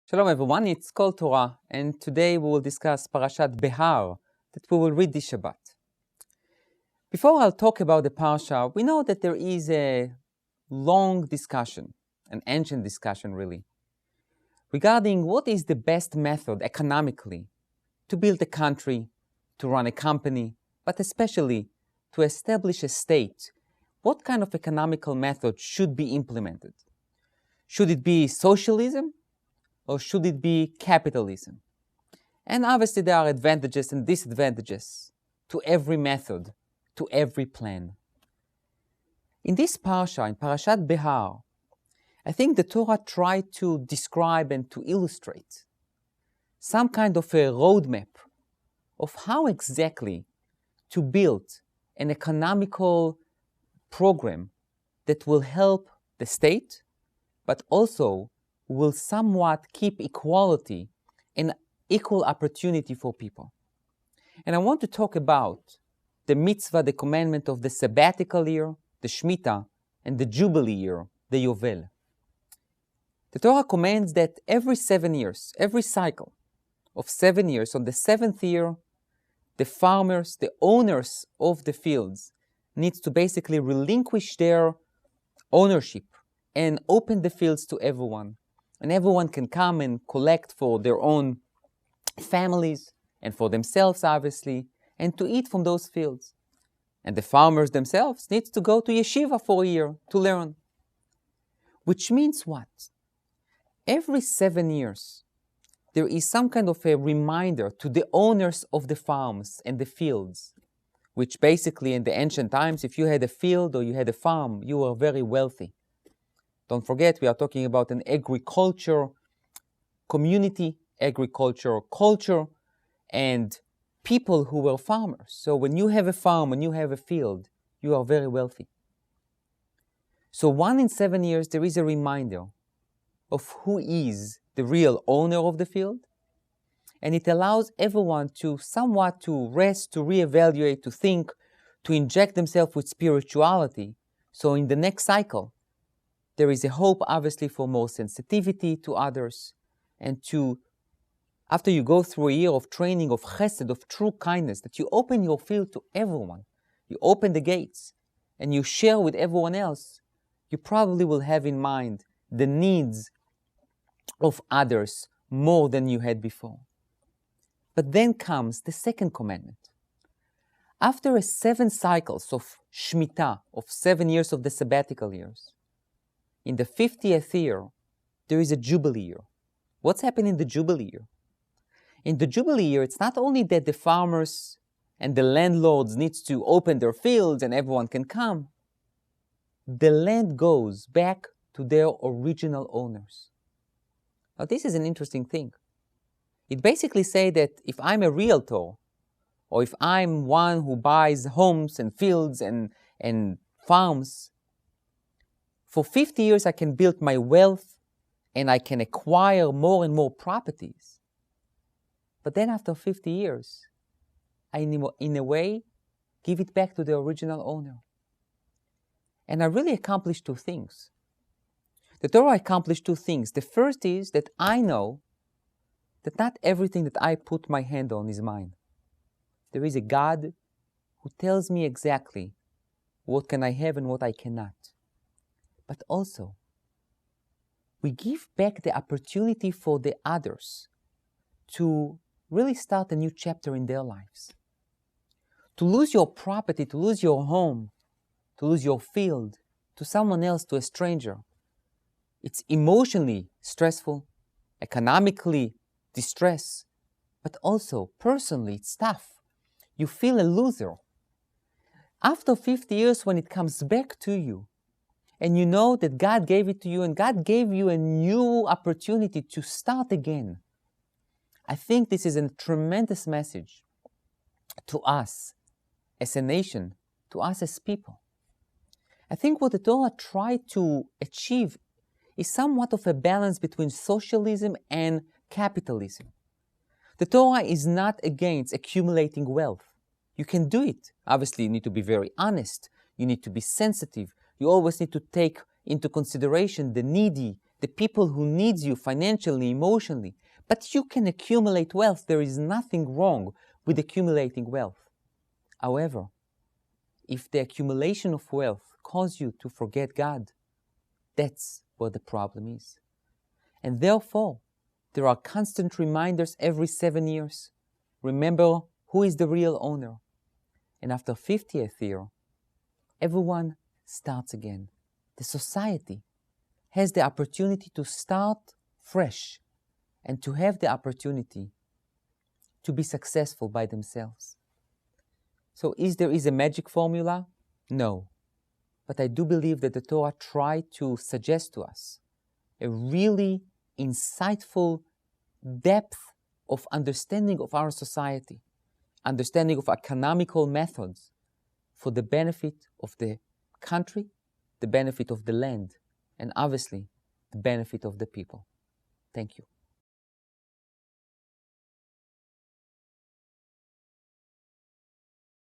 Shalom everyone, it's called Torah, and today we will discuss Parashat Behar that we will read this Shabbat. Before I'll talk about the Parasha, we know that there is a long discussion, an ancient discussion really, regarding what is the best method economically to build a country, to run a company, but especially to establish a state. What kind of economical method should be implemented? Should it be socialism? Or should it be capitalism? And obviously there are advantages and disadvantages to every method, to every plan. In this Parasha, in Parashat Behar, I think the Torah tried to describe and to illustrate some kind of a roadmap of how exactly to build an economical program that will help the state, but also will somewhat keep equality and equal opportunity for people. And I want to talk about the mitzvah, the commandment of the sabbatical year, the Shemitah, and the Jubilee year, the Yovel. The Torah commands that every 7 years, every cycle of 7 years, on the 7th year, the farmers, the owners of the fields, needs to basically relinquish their ownership and open the fields to everyone. And everyone can come and collect for their own families and for themselves, obviously, and to eat from those fields. And the farmers themselves need to go to yeshiva for a year to learn. Which means what? Every 7 years, there is some kind of a reminder to the owners of the farms and the fields, which basically in the ancient times, if you had a field or you had a farm, you were very wealthy. Don't forget, we are talking about an agriculture community, agriculture culture, and people who were farmers. So when you have a farm, when you have a field, you are very wealthy. So 1 in 7 years, there is a reminder of who is the real owner of the field. And it allows everyone to somewhat to rest, to reevaluate, to think, to inject themselves with spirituality. So in the next cycle, there is a hope, obviously, for more sensitivity to others, and to, after you go through a year of training, of chesed, of true kindness, that you open your field to everyone. You open the gates, and you share with everyone else. You probably will have in mind the needs of others more than you had before. But then comes the second commandment. After 7 cycles of Shemitah, of 7 years of the sabbatical years, in the 50th year, there is a Jubilee year. What's happening in the Jubilee year? In the Jubilee year, it's not only that the farmers and the landlords need to open their fields and everyone can come. The land goes back to their original owners. Now, this is an interesting thing. It basically says that if I'm a realtor, or if I'm one who buys homes and fields and farms, for 50 years, I can build my wealth and I can acquire more and more properties. But then after 50 years, I, in a way, give it back to the original owner. And I really accomplished 2 things. The Torah accomplished 2 things. The first is that I know that not everything that I put my hand on is mine. There is a God who tells me exactly what can I have and what I cannot. But also, we give back the opportunity for the others to really start a new chapter in their lives. To lose your property, to lose your home, to lose your field, to someone else, to a stranger. It's emotionally stressful, economically distress, but also personally it's tough. You feel a loser. After 50 years, when it comes back to you, and you know that God gave it to you, and God gave you a new opportunity to start again. I think this is a tremendous message to us as a nation, to us as people. I think what the Torah tried to achieve is somewhat of a balance between socialism and capitalism. The Torah is not against accumulating wealth. You can do it. Obviously, you need to be very honest. You need to be sensitive. You always need to take into consideration the needy, the people who need you financially, emotionally, but you can accumulate wealth. There is nothing wrong with accumulating wealth. However, if the accumulation of wealth causes you to forget God, that's where the problem is. And therefore, there are constant reminders every 7 years. Remember who is the real owner. And after 50th year, everyone starts again. The society has the opportunity to start fresh and to have the opportunity to be successful by themselves. So there is a magic formula? No. But I do believe that the Torah tried to suggest to us a really insightful depth of understanding of our society, understanding of economical methods for the benefit of the country, the benefit of the land, and obviously the benefit of the people. Thank you.